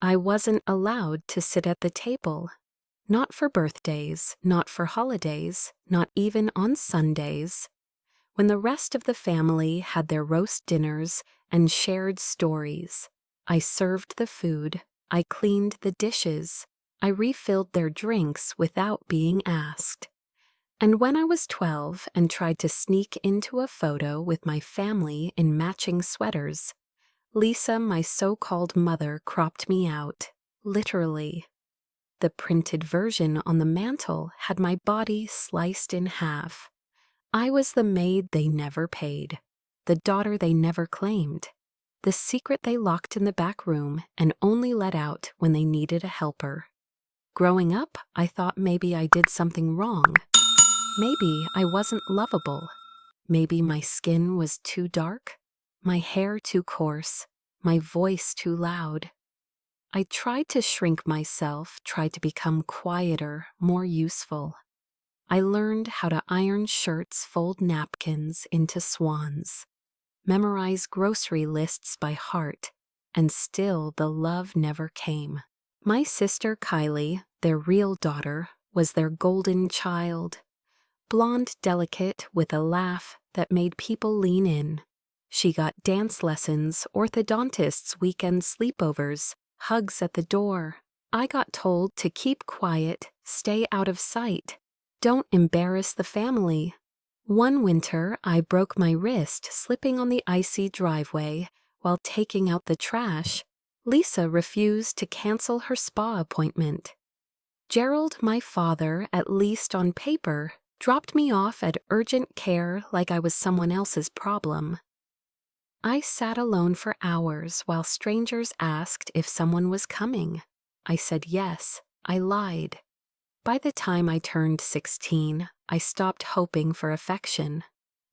I wasn't allowed to sit at the table. Not for birthdays, not for holidays, not even on Sundays. When the rest of the family had their roast dinners and shared stories, I served the food, I cleaned the dishes, I refilled their drinks without being asked. And when I was 12 and tried to sneak into a photo with my family in matching sweaters, Lisa, my so-called mother, cropped me out, literally. The printed version on the mantel had my body sliced in half. I was the maid they never paid, the daughter they never claimed, the secret they locked in the back room and only let out when they needed a helper. Growing up, I thought maybe I did something wrong. Maybe I wasn't lovable. Maybe my skin was too dark, my hair too coarse, my voice too loud. I tried to shrink myself, tried to become quieter, more useful. I learned how to iron shirts, fold napkins into swans, memorize grocery lists by heart, and still the love never came. My sister Kylie, their real daughter, was their golden child. Blonde, delicate, with a laugh that made people lean in. She got dance lessons, orthodontists' weekend sleepovers, hugs at the door. I got told to keep quiet, stay out of sight. Don't embarrass the family. One winter, I broke my wrist slipping on the icy driveway while taking out the trash. Lisa refused to cancel her spa appointment. Gerald, my father, at least on paper, dropped me off at urgent care like I was someone else's problem. I sat alone for hours while strangers asked if someone was coming. I said yes. I lied. By the time I turned 16, I stopped hoping for affection,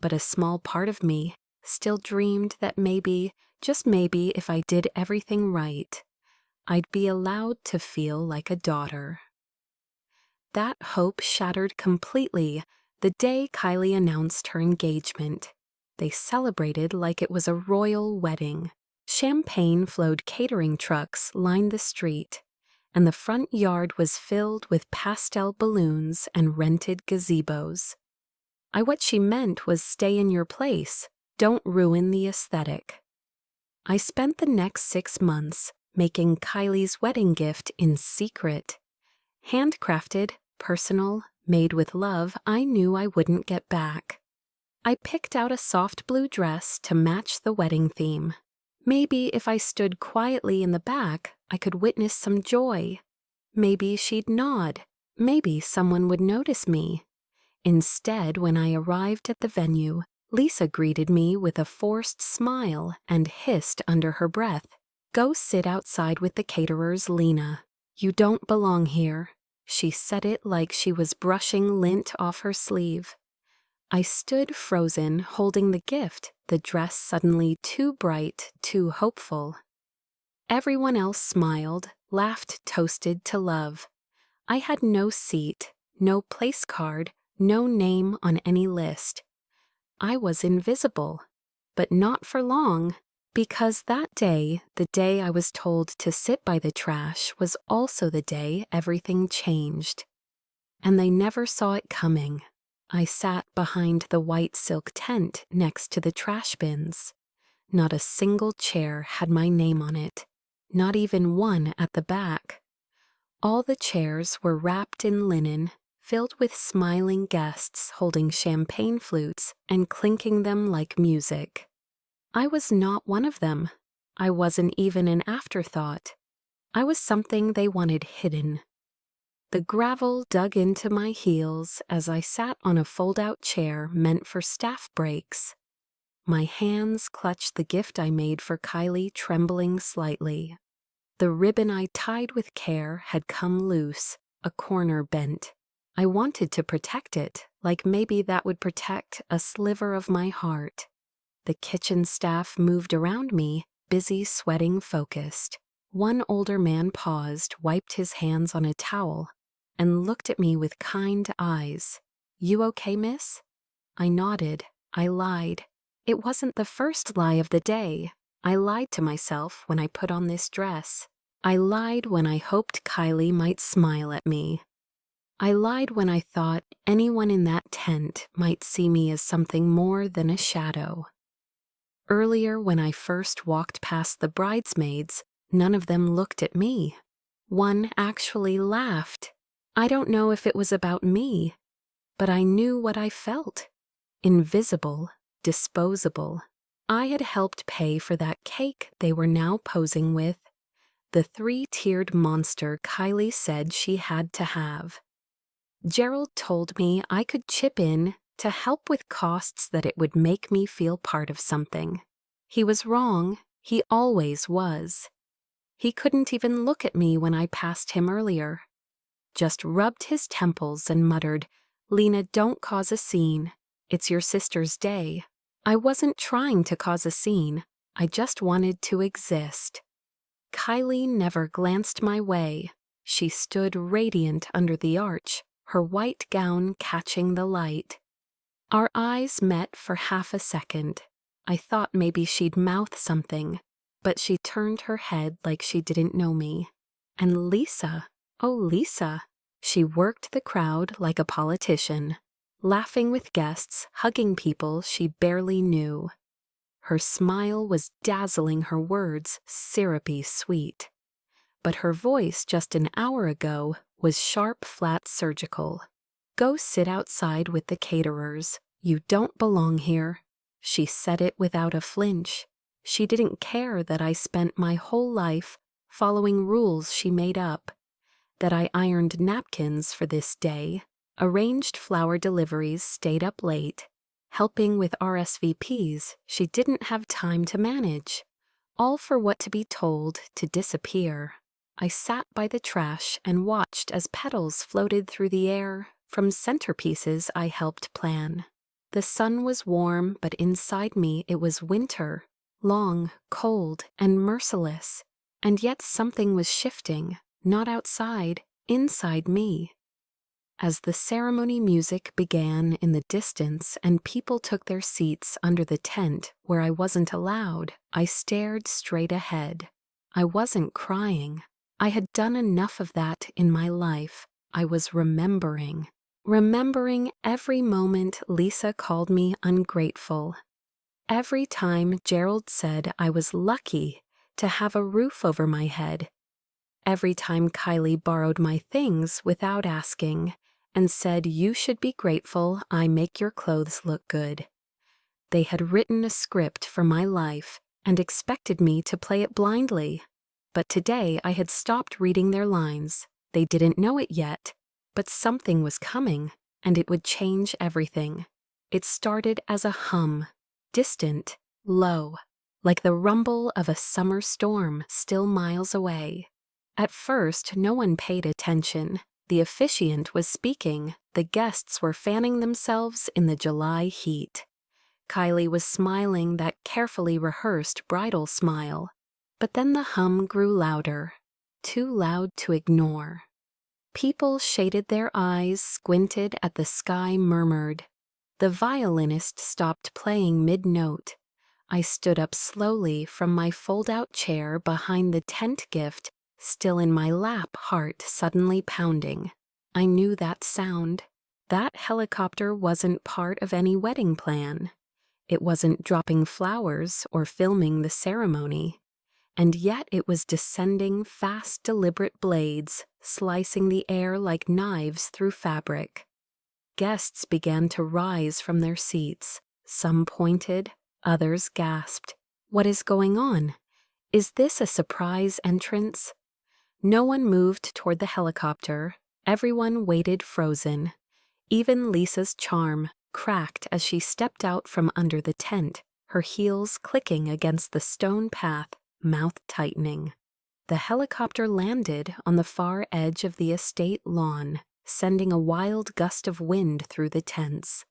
but a small part of me still dreamed that maybe, just maybe, if I did everything right, I'd be allowed to feel like a daughter. That hope shattered completely the day Kylie announced her engagement. They celebrated like it was a royal wedding. Champagne flowed, catering trucks lined the street, and the front yard was filled with pastel balloons and rented gazebos. What she meant was stay in your place, don't ruin the aesthetic. I spent the next 6 months making Kylie's wedding gift in secret. Handcrafted, personal, made with love I knew I wouldn't get back. I picked out a soft blue dress to match the wedding theme. Maybe if I stood quietly in the back, I could witness some joy. Maybe she'd nod. Maybe someone would notice me. Instead, when I arrived at the venue, Lisa greeted me with a forced smile and hissed under her breath, "Go sit outside with the caterers, Lena. You don't belong here." She said it like she was brushing lint off her sleeve. I stood frozen, holding the gift, the dress suddenly too bright, too hopeful. Everyone else smiled, laughed, toasted to love. I had no seat, no place card, no name on any list. I was invisible, but not for long, because that day, the day I was told to sit by the trash, was also the day everything changed. And they never saw it coming. I sat behind the white silk tent next to the trash bins. Not a single chair had my name on it, not even one at the back. All the chairs were wrapped in linen, filled with smiling guests holding champagne flutes and clinking them like music. I was not one of them. I wasn't even an afterthought. I was something they wanted hidden. The gravel dug into my heels as I sat on a fold-out chair meant for staff breaks. My hands clutched the gift I made for Kylie, trembling slightly. The ribbon I tied with care had come loose, a corner bent. I wanted to protect it, like maybe that would protect a sliver of my heart. The kitchen staff moved around me, busy, sweating, focused. One older man paused, wiped his hands on a towel, and looked at me with kind eyes. "You okay, miss?" I nodded. I lied. It wasn't the first lie of the day. I lied to myself when I put on this dress. I lied when I hoped Kylie might smile at me. I lied when I thought anyone in that tent might see me as something more than a shadow. Earlier, when I first walked past the bridesmaids, none of them looked at me. One actually laughed. I don't know if it was about me, but I knew what I felt. Invisible, disposable. I had helped pay for that cake they were now posing with, the three-tiered monster Kylie said she had to have. Gerald told me I could chip in to help with costs that it would make me feel part of something. He was wrong. He always was. He couldn't even look at me when I passed him earlier. Just rubbed his temples and muttered, "Lena, don't cause a scene. It's your sister's day." I wasn't trying to cause a scene. I just wanted to exist. Kylie never glanced my way. She stood radiant under the arch, her white gown catching the light. Our eyes met for half a second. I thought maybe she'd mouth something, but she turned her head like she didn't know me. And Lisa, oh Lisa, she worked the crowd like a politician, laughing with guests, hugging people she barely knew. Her smile was dazzling, her words syrupy sweet. But her voice just an hour ago was sharp, flat, surgical. "Go sit outside with the caterers. You don't belong here." She said it without a flinch. She didn't care that I spent my whole life following rules she made up, that I ironed napkins for this day, arranged flower deliveries, stayed up late, helping with RSVPs she didn't have time to manage, all for what to be told to disappear. I sat by the trash and watched as petals floated through the air from centerpieces I helped plan. The sun was warm, but inside me it was winter, long, cold, and merciless. And yet something was shifting, not outside, inside me. As the ceremony music began in the distance and people took their seats under the tent where I wasn't allowed, I stared straight ahead. I wasn't crying. I had done enough of that in my life. I was remembering every moment Lisa called me ungrateful. Every time Gerald said I was lucky to have a roof over my head. Every time Kylie borrowed my things without asking and said, "You should be grateful I make your clothes look good." They had written a script for my life and expected me to play it blindly. But today I had stopped reading their lines. They didn't know it yet, but something was coming, and it would change everything. It started as a hum, distant, low, like the rumble of a summer storm still miles away. At first, no one paid attention. The officiant was speaking. The guests were fanning themselves in the July heat. Kylie was smiling that carefully rehearsed bridal smile. But then the hum grew louder, too loud to ignore. People shaded their eyes, squinted at the sky, murmured. The violinist stopped playing mid-note. I stood up slowly from my fold-out chair behind the tent gift, still in my lap, heart suddenly pounding. I knew that sound. That helicopter wasn't part of any wedding plan. It wasn't dropping flowers or filming the ceremony. And yet it was descending fast, deliberate blades, slicing the air like knives through fabric. Guests began to rise from their seats. Some pointed, others gasped. What is going on? Is this a surprise entrance? No one moved toward the helicopter. Everyone waited frozen. Even Lisa's charm cracked as she stepped out from under the tent, her heels clicking against the stone path, mouth tightening. The helicopter landed on the far edge of the estate lawn, sending a wild gust of wind through the tents.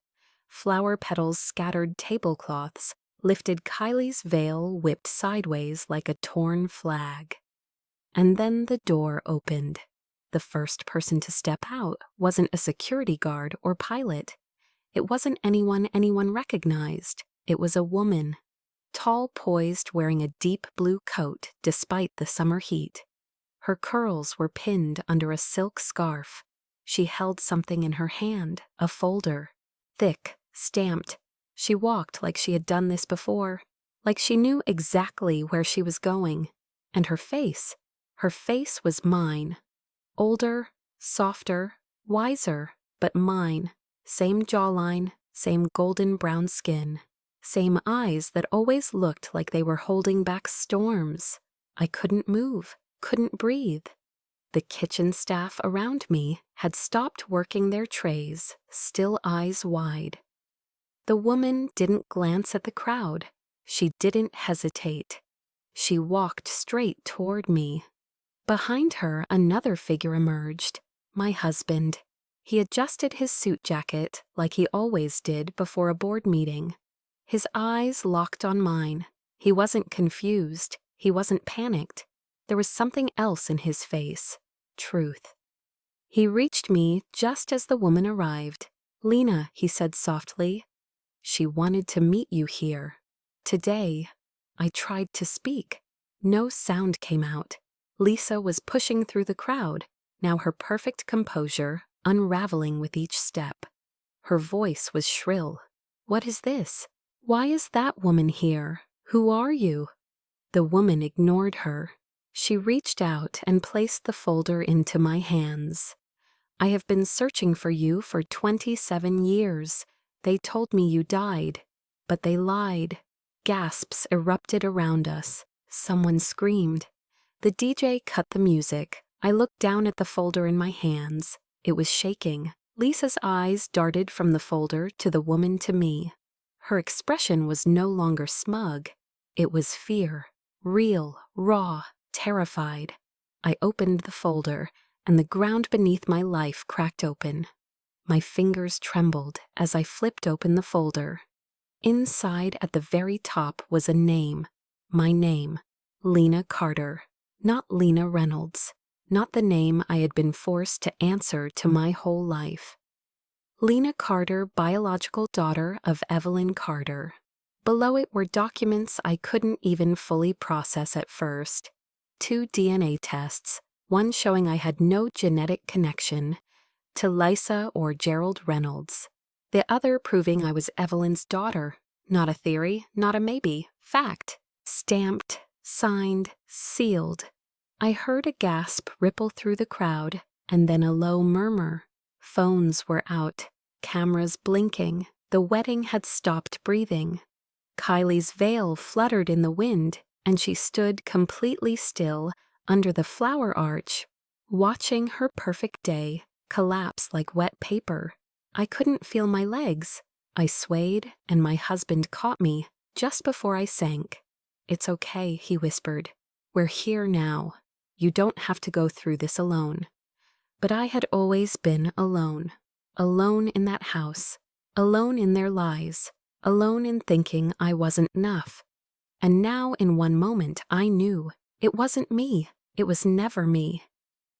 Flower petals scattered tablecloths, lifted Kylie's veil, whipped sideways like a torn flag. And then the door opened. The first person to step out wasn't a security guard or pilot. It wasn't anyone recognized. It was a woman. Tall, poised, wearing a deep blue coat despite the summer heat. Her curls were pinned under a silk scarf. She held something in her hand, a folder. Thick, stamped. She walked like she had done this before, like she knew exactly where she was going. And her face was mine. Older, softer, wiser, but mine. Same jawline, same golden brown skin. Same eyes that always looked like they were holding back storms. I couldn't move, couldn't breathe. The kitchen staff around me had stopped working their trays, still eyes wide. The woman didn't glance at the crowd. She didn't hesitate. She walked straight toward me. Behind her, another figure emerged, my husband. He adjusted his suit jacket like he always did before a board meeting. His eyes locked on mine. He wasn't confused. He wasn't panicked. There was something else in his face. Truth. He reached me just as the woman arrived. "Lena," he said softly. "She wanted to meet you here. Today." I tried to speak. No sound came out. Lisa was pushing through the crowd, now her perfect composure unraveling with each step. Her voice was shrill. "What is this? Why is that woman here? Who are you?" The woman ignored her. She reached out and placed the folder into my hands. "I have been searching for you for 27 years. They told me you died, but they lied." Gasps erupted around us. Someone screamed. The DJ cut the music. I looked down at the folder in my hands. It was shaking. Lisa's eyes darted from the folder to the woman to me. Her expression was no longer smug. It was fear. Real, raw, terrified. I opened the folder, and the ground beneath my life cracked open. My fingers trembled as I flipped open the folder. Inside at the very top was a name. My name. Lena Carter. Not Lena Reynolds. Not the name I had been forced to answer to my whole life. Lena Carter, biological daughter of Evelyn Carter. Below it were documents I couldn't even fully process at first. 2 DNA tests, one showing I had no genetic connection to Lisa or Gerald Reynolds. The other proving I was Evelyn's daughter. Not a theory, not a maybe. Fact. Stamped, signed, sealed. I heard a gasp ripple through the crowd, and then a low murmur. Phones were out, cameras blinking. The wedding had stopped breathing. Kylie's veil fluttered in the wind, and she stood completely still under the flower arch, watching her perfect day collapse like wet paper. I couldn't feel my legs. I swayed, and my husband caught me just before I sank. "It's okay," he whispered. "We're here now. You don't have to go through this alone." But I had always been alone. Alone in that house. Alone in their lies. Alone in thinking I wasn't enough. And now in one moment I knew. It wasn't me. It was never me.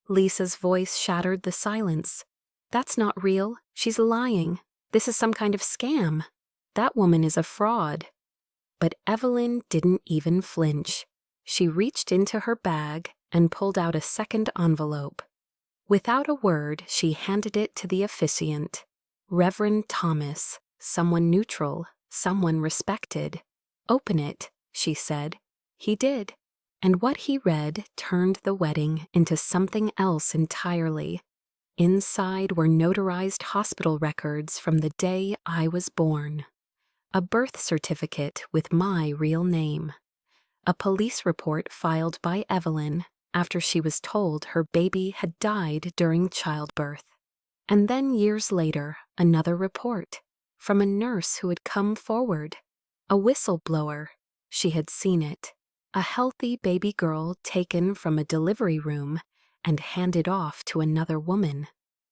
Lisa's voice shattered the silence. "That's not real. She's lying. This is some kind of scam. That woman is a fraud." But Evelyn didn't even flinch. She reached into her bag and pulled out a second envelope. Without a word, she handed it to the officiant. "Reverend Thomas, someone neutral, someone respected. Open it," she said. He did. And what he read turned the wedding into something else entirely. Inside were notarized hospital records from the day I was born. A birth certificate with my real name. A police report filed by Evelyn after she was told her baby had died during childbirth. And then years later, another report from a nurse who had come forward. A whistleblower. She had seen it. A healthy baby girl taken from a delivery room and handed off to another woman.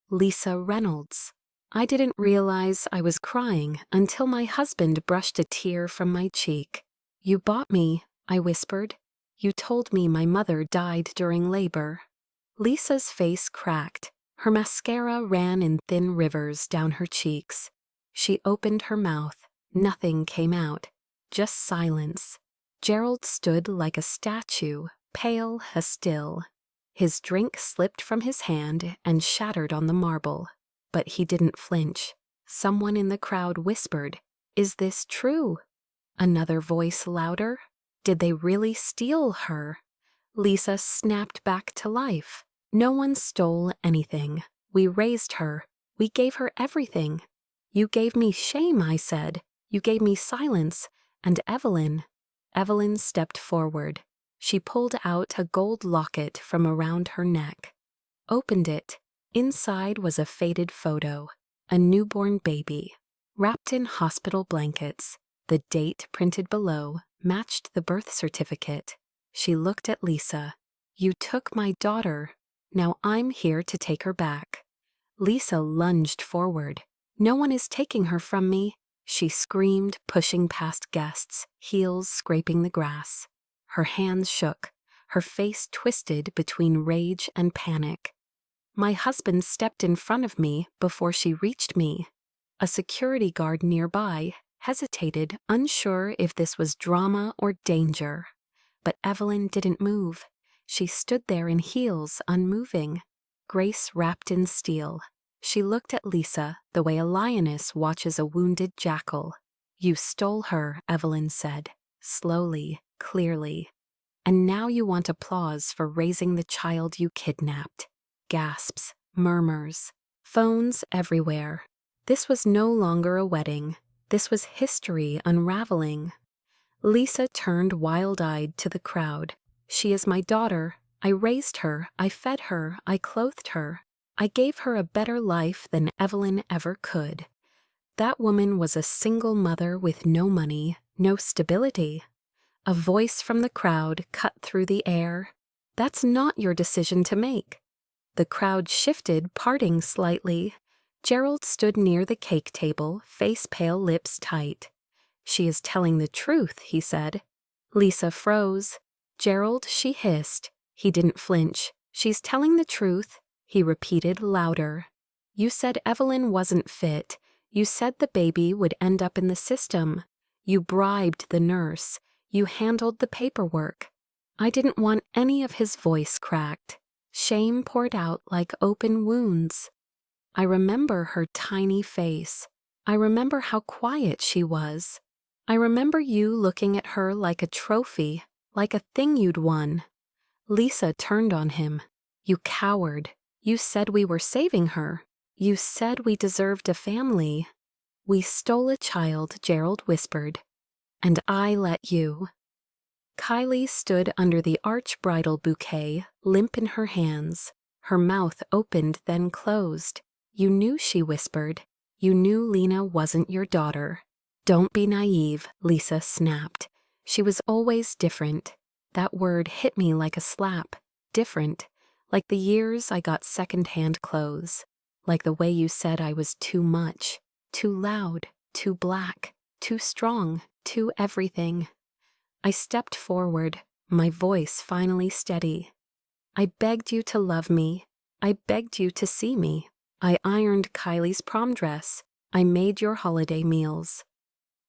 Lisa Reynolds. I didn't realize I was crying until my husband brushed a tear from my cheek. "You bought me," I whispered. "You told me my mother died during labor." Lisa's face cracked. Her mascara ran in thin rivers down her cheeks. She opened her mouth. Nothing came out. Just silence. Gerald stood like a statue, pale as still. His drink slipped from his hand and shattered on the marble. But he didn't flinch. Someone in the crowd whispered, "Is this true?" Another voice louder. Did they really steal her? Lisa snapped back to life. No one stole anything. We raised her. We gave her everything. You gave me shame, I said. You gave me silence. And Evelyn. Evelyn stepped forward. She pulled out a gold locket from around her neck. Opened it. Inside was a faded photo. A newborn baby. Wrapped in hospital blankets. The date printed below matched the birth certificate. She looked at Lisa. "You took my daughter. Now I'm here to take her back." Lisa lunged forward. "No one is taking her from me," she screamed, pushing past guests, heels scraping the grass. Her hands shook, her face twisted between rage and panic. My husband stepped in front of me before she reached me. A security guard nearby hesitated, unsure if this was drama or danger. But Evelyn didn't move. She stood there in heels, unmoving, grace wrapped in steel. She looked at Lisa the way a lioness watches a wounded jackal. "You stole her," Evelyn said, slowly, clearly. "And now you want applause for raising the child you kidnapped." Gasps, murmurs, phones everywhere. This was no longer a wedding. This was history unraveling. Lisa turned wild-eyed to the crowd. "She is my daughter. I raised her. I fed her. I clothed her. I gave her a better life than Evelyn ever could." That woman was a single mother with no money, no stability. A voice from the crowd cut through the air. "That's not your decision to make." The crowd shifted, parting slightly. Gerald stood near the cake table, face pale, lips tight. "She is telling the truth," he said. Lisa froze. "Gerald," she hissed. He didn't flinch. "She's telling the truth," he repeated louder. "You said Evelyn wasn't fit. You said the baby would end up in the system. You bribed the nurse. You handled the paperwork." I didn't want any of his voice cracked. Shame poured out like open wounds. I remember her tiny face. I remember how quiet she was. I remember you looking at her like a trophy, like a thing you'd won. Lisa turned on him. "You coward. You said we were saving her. You said we deserved a family." "We stole a child," Gerald whispered. "And I let you." Kylie stood under the arch bridal bouquet, limp in her hands. Her mouth opened then closed. "You knew," she whispered. "You knew Lena wasn't your daughter." "Don't be naive," Lisa snapped. She was always different. That word hit me like a slap. Different. Like the years I got second-hand clothes. Like the way you said I was too much. Too loud. Too black. Too strong. Too everything. I stepped forward, my voice finally steady. "I begged you to love me. I begged you to see me. I ironed Kylie's prom dress. I made your holiday meals.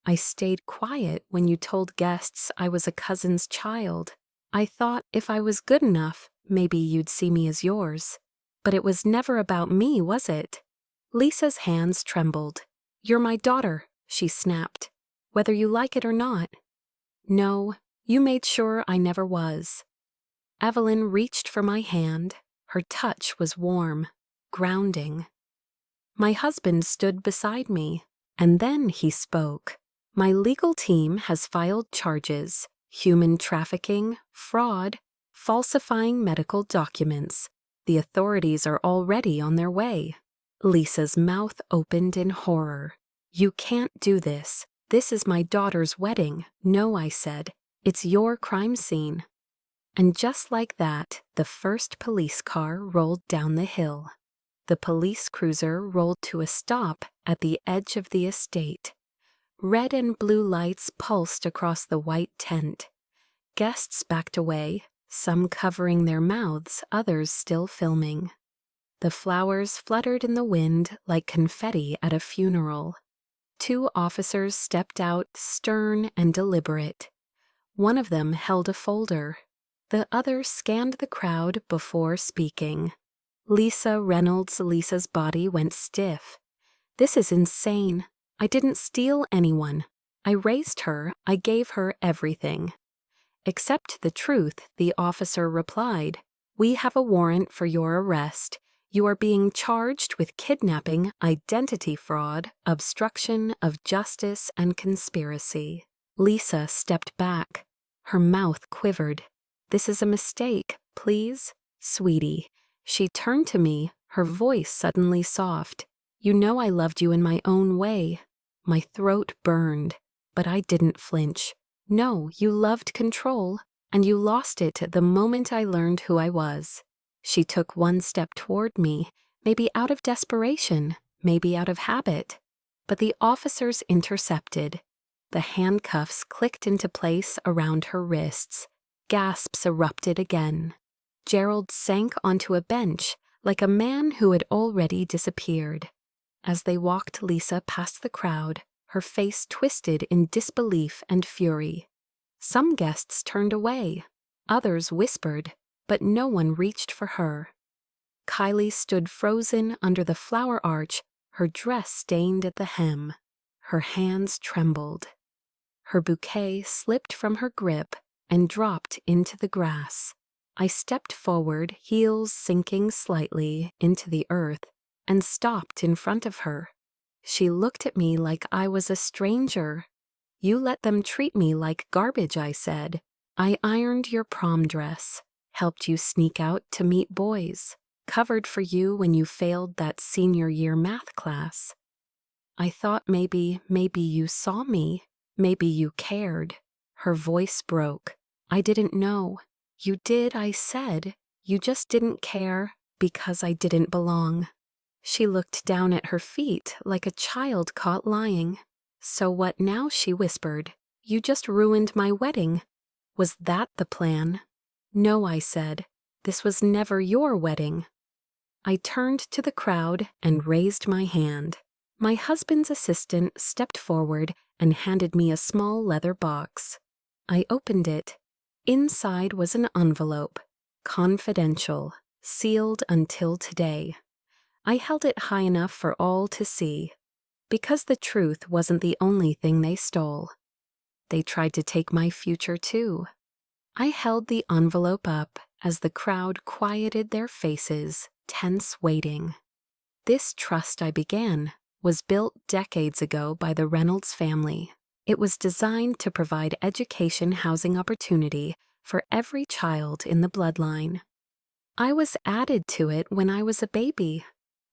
I stayed quiet when you told guests I was a cousin's child. I thought if I was good enough, maybe you'd see me as yours. But it was never about me, was it?" Lisa's hands trembled. "You're my daughter," she snapped, "whether you like it or not." "No, you made sure I never was." Evelyn reached for my hand. Her touch was warm, grounding. My husband stood beside me, and then he spoke. "My legal team has filed charges: human trafficking, fraud, falsifying medical documents. The authorities are already on their way." Lisa's mouth opened in horror. "You can't do this. This is my daughter's wedding." "No," I said. "It's your crime scene." And just like that, the first police car rolled down the hill. The police cruiser rolled to a stop at the edge of the estate. Red and blue lights pulsed across the white tent. Guests backed away, some covering their mouths, others still filming. The flowers fluttered in the wind like confetti at a funeral. 2 officers stepped out, stern and deliberate. One of them held a folder. The other scanned the crowd before speaking. Lisa Reynolds. Lisa's body went stiff. This is insane. I didn't steal anyone. I raised her. I gave her everything. Accept the truth, the officer replied. We have a warrant for your arrest. You are being charged with kidnapping, identity fraud, obstruction of justice, and conspiracy. Lisa stepped back. Her mouth quivered. This is a mistake, please, sweetie. She turned to me, her voice suddenly soft. You know I loved you in my own way. My throat burned, but I didn't flinch. No, you loved control, and you lost it the moment I learned who I was. She took one step toward me, maybe out of desperation, maybe out of habit. But the officers intercepted. The handcuffs clicked into place around her wrists. Gasps erupted again. Gerald sank onto a bench like a man who had already disappeared. As they walked Lisa past the crowd, her face twisted in disbelief and fury. Some guests turned away. Others whispered, but no one reached for her. Kylie stood frozen under the flower arch, her dress stained at the hem. Her hands trembled. Her bouquet slipped from her grip and dropped into the grass. I stepped forward, heels sinking slightly into the earth, and stopped in front of her. She looked at me like I was a stranger. You let them treat me like garbage, I said. I ironed your prom dress, helped you sneak out to meet boys, covered for you when you failed that senior year math class. I thought maybe you saw me, maybe you cared. Her voice broke. I didn't know. You did, I said. You just didn't care because I didn't belong. She looked down at her feet like a child caught lying. So what now, she whispered. You just ruined my wedding. Was that the plan? No, I said. This was never your wedding. I turned to the crowd and raised my hand. My husband's assistant stepped forward and handed me a small leather box. I opened it. Inside was an envelope, confidential, sealed until today. I held it high enough for all to see, because the truth wasn't the only thing they stole. They tried to take my future too. I held the envelope up as the crowd quieted their faces, tense waiting. This trust I began was built decades ago by the Reynolds family. It was designed to provide education, housing opportunity for every child in the bloodline. I was added to it when I was a baby,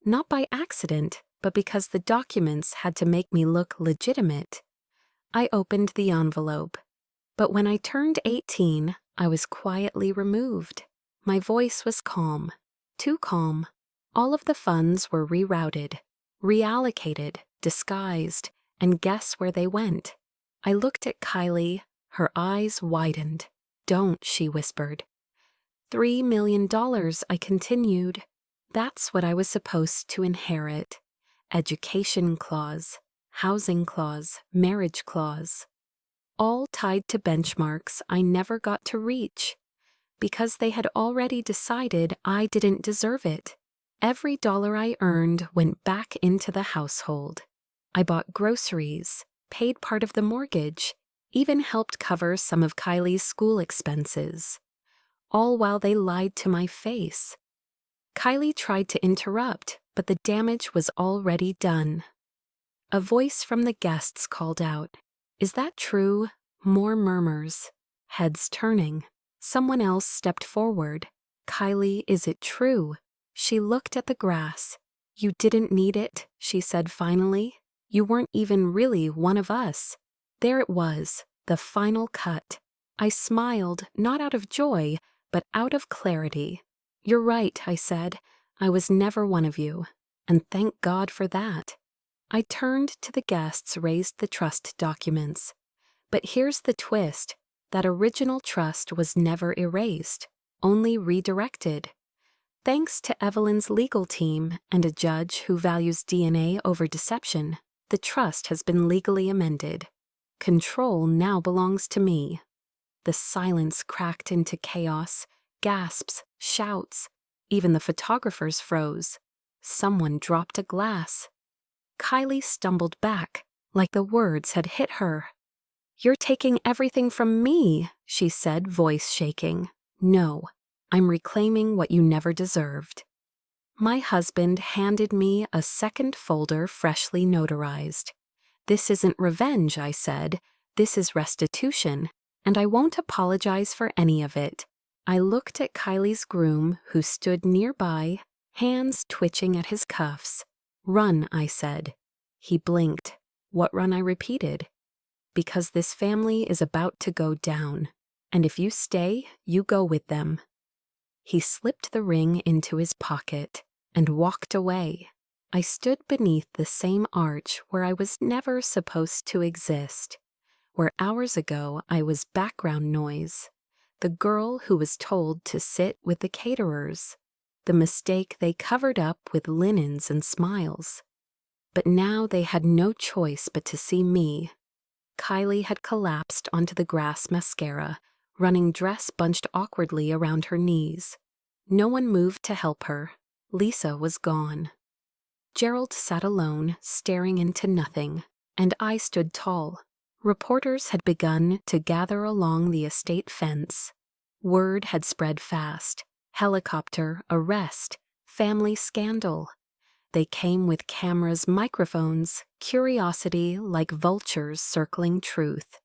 not by accident, but because the documents had to make me look legitimate. I opened the envelope, but when I turned 18, I was quietly removed. My voice was calm, too calm. All of the funds were rerouted, reallocated, disguised, and guess where they went? I looked at Kylie, her eyes widened. Don't, she whispered. $3 million, I continued. That's what I was supposed to inherit. Education clause, housing clause, marriage clause. All tied to benchmarks I never got to reach, because they had already decided I didn't deserve it. Every dollar I earned went back into the household. I bought groceries, paid part of the mortgage, even helped cover some of Kylie's school expenses, all while they lied to my face. Kylie tried to interrupt, but the damage was already done. A voice from the guests called out, "Is that true?" More murmurs, heads turning. Someone else stepped forward. "Kylie, is it true?" She looked at the grass. "You didn't need it," she said finally. "You weren't even really one of us." There it was, the final cut. I smiled, not out of joy, but out of clarity. "You're right," I said. "I was never one of you, and thank God for that." I turned to the guests, raised the trust documents. But here's the twist. That original trust was never erased, only redirected. Thanks to Evelyn's legal team and a judge who values DNA over deception, the trust has been legally amended. Control now belongs to me. The silence cracked into chaos, gasps, shouts. Even the photographers froze. Someone dropped a glass. Kylie stumbled back, like the words had hit her. "You're taking everything from me," she said, voice shaking. "No, I'm reclaiming what you never deserved." My husband handed me a second folder freshly notarized. "This isn't revenge," I said. "This is restitution, and I won't apologize for any of it." I looked at Kylie's groom, who stood nearby, hands twitching at his cuffs. "Run," I said. He blinked. "What run?" I repeated. "Because this family is about to go down, and if you stay, you go with them." He slipped the ring into his pocket and walked away. I stood beneath the same arch where I was never supposed to exist, where hours ago I was background noise, the girl who was told to sit with the caterers, the mistake they covered up with linens and smiles. But now they had no choice but to see me. Kylie had collapsed onto the grass mascara, running dress bunched awkwardly around her knees. No one moved to help her. Lisa was gone. Gerald sat alone, staring into nothing, and I stood tall. Reporters had begun to gather along the estate fence. Word had spread fast. Helicopter, arrest, family scandal. They came with cameras, microphones, curiosity like vultures circling truth.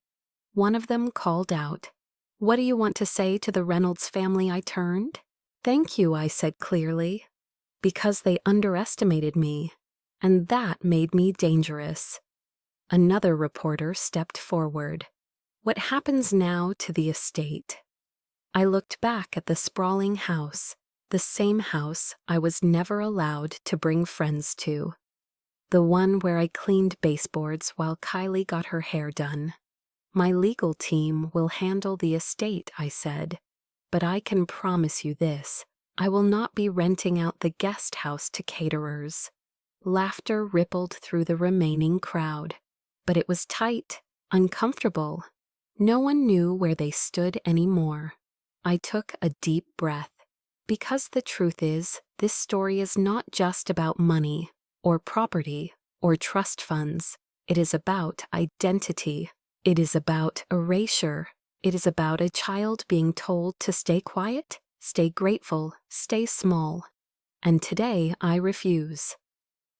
One of them called out, "What do you want to say to the Reynolds family?" I turned. "Thank you," I said clearly. "Because they underestimated me, and that made me dangerous." Another reporter stepped forward. "What happens now to the estate?" I looked back at the sprawling house, the same house I was never allowed to bring friends to. The one where I cleaned baseboards while Kylie got her hair done. "My legal team will handle the estate," I said. "But I can promise you this. I will not be renting out the guest house to caterers." Laughter rippled through the remaining crowd. But it was tight, uncomfortable. No one knew where they stood anymore. I took a deep breath. Because the truth is, this story is not just about money, or property, or trust funds. It is about identity. It is about erasure. It is about a child being told to stay quiet, stay grateful, stay small. And today I refuse.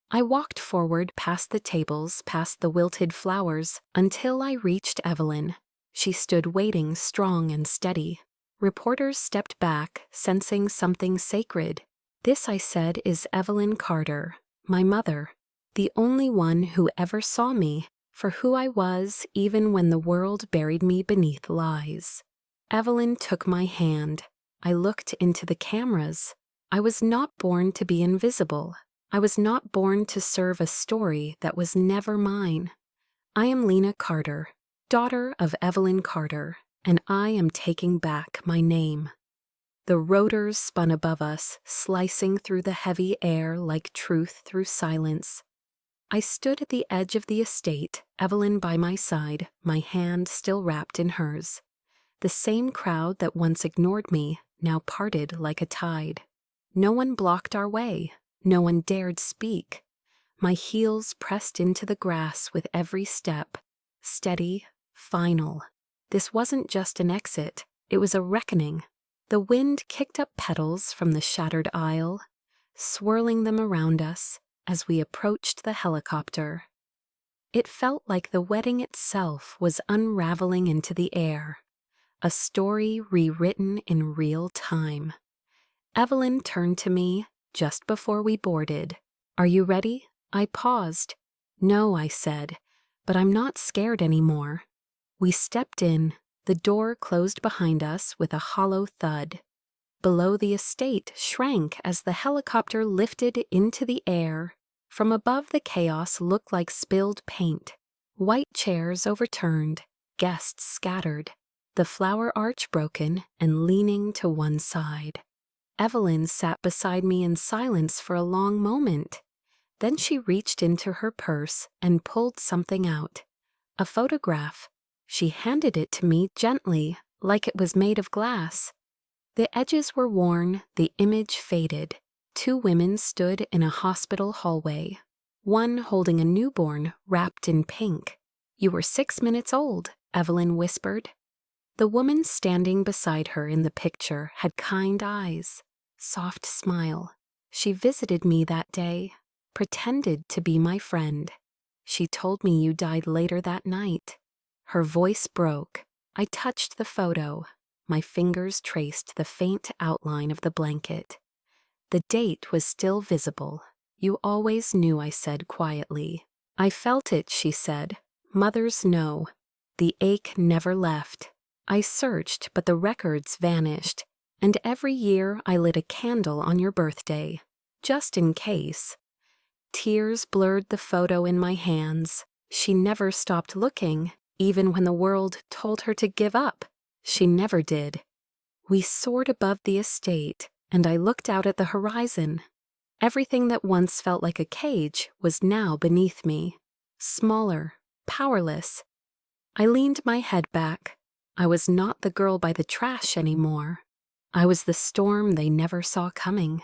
I walked forward past the tables, past the wilted flowers, until I reached Evelyn. She stood waiting, strong and steady. Reporters stepped back, sensing something sacred. "This," I said, "is Evelyn Carter, my mother, the only one who ever saw me for who I was even when the world buried me beneath lies." Evelyn took my hand. I looked into the cameras. I was not born to be invisible. I was not born to serve a story that was never mine. I am Lena Carter, daughter of Evelyn Carter, and I am taking back my name. The rotors spun above us, slicing through the heavy air like truth through silence. I stood at the edge of the estate, Evelyn by my side, my hand still wrapped in hers. The same crowd that once ignored me now parted like a tide. No one blocked our way. No one dared speak. My heels pressed into the grass with every step, steady, final. This wasn't just an exit, it was a reckoning. The wind kicked up petals from the shattered aisle, swirling them around us as we approached the helicopter. It felt like the wedding itself was unraveling into the air, a story rewritten in real time. Evelyn turned to me just before we boarded. "Are you ready?" I paused. "No," I said, "but I'm not scared anymore." We stepped in. The door closed behind us with a hollow thud. Below, the estate shrank as the helicopter lifted into the air. From above, the chaos looked like spilled paint. White chairs overturned, guests scattered, the flower arch broken and leaning to one side. Evelyn sat beside me in silence for a long moment. Then she reached into her purse and pulled something out. A photograph. She handed it to me gently, like it was made of glass. The edges were worn, the image faded. Two women stood in a hospital hallway, one holding a newborn wrapped in pink. "You were 6 minutes old," Evelyn whispered. The woman standing beside her in the picture had kind eyes, soft smile. She visited me that day, pretended to be my friend. "She told me you died later that night." Her voice broke. I touched the photo. My fingers traced the faint outline of the blanket. The date was still visible. "You always knew," I said quietly. "I felt it," she said. "Mothers know." The ache never left. I searched, but the records vanished, and every year I lit a candle on your birthday, just in case. Tears blurred the photo in my hands. She never stopped looking, even when the world told her to give up. She never did. We soared above the estate, and I looked out at the horizon. Everything that once felt like a cage was now beneath me, smaller, powerless. I leaned my head back. I was not the girl by the trash anymore. I was the storm they never saw coming.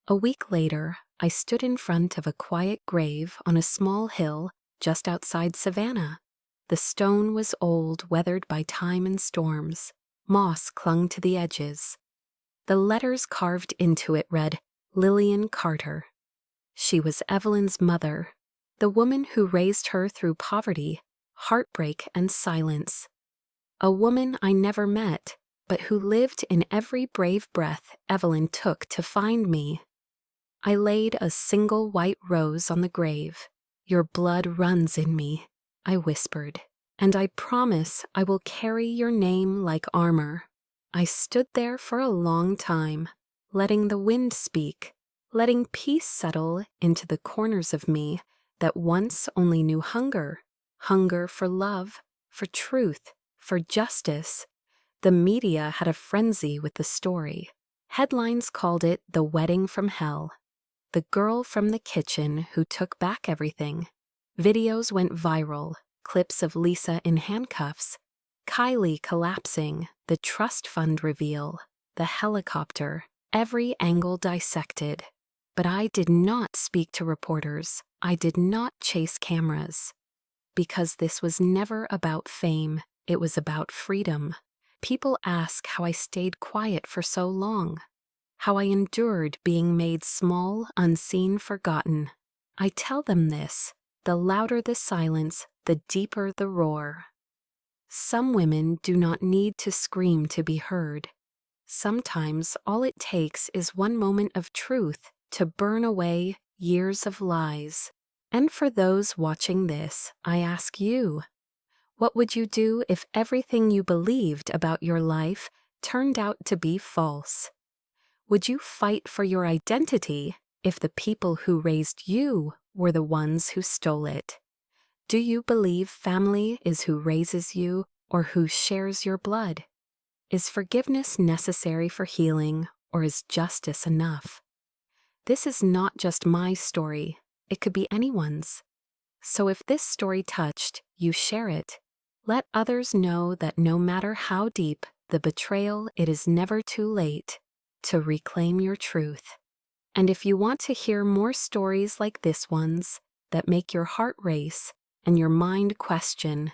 A week later, I stood in front of a quiet grave on a small hill just outside Savannah. The stone was old, weathered by time and storms. Moss clung to the edges. The letters carved into it read, "Lillian Carter." She was Evelyn's mother, the woman who raised her through poverty, heartbreak, and silence. A woman I never met, but who lived in every brave breath Evelyn took to find me. I laid a single white rose on the grave. "Your blood runs in me," I whispered, "and I promise I will carry your name like armor." I stood there for a long time, letting the wind speak, letting peace settle into the corners of me that once only knew hunger for love, for truth, for justice. The media had a frenzy with the story. Headlines called it "The Wedding from Hell," "The Girl from the Kitchen Who Took Back Everything." Videos went viral, clips of Lisa in handcuffs, Kylie collapsing, the trust fund reveal, the helicopter, every angle dissected. But I did not speak to reporters. I did not chase cameras. Because this was never about fame. It was about freedom. People ask how I stayed quiet for so long, how I endured being made small, unseen, forgotten. I tell them this: the louder the silence, the deeper the roar. Some women do not need to scream to be heard. Sometimes all it takes is one moment of truth to burn away years of lies. And for those watching this, I ask you, what would you do if everything you believed about your life turned out to be false? Would you fight for your identity if the people who raised you were the ones who stole it? Do you believe family is who raises you or who shares your blood? Is forgiveness necessary for healing, or is justice enough? This is not just my story. It could be anyone's. So if this story touched, you share it. Let others know that no matter how deep the betrayal, it is never too late to reclaim your truth. And if you want to hear more stories like this one's that make your heart race and your mind question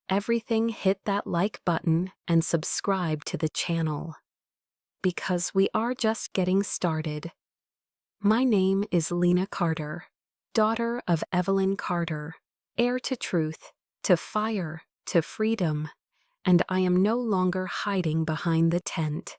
everything, hit that like button and subscribe to the channel. Because we are just getting started. My name is Lena Carter, daughter of Evelyn Carter, heir to truth, to fire, to freedom, and I am no longer hiding behind the tent.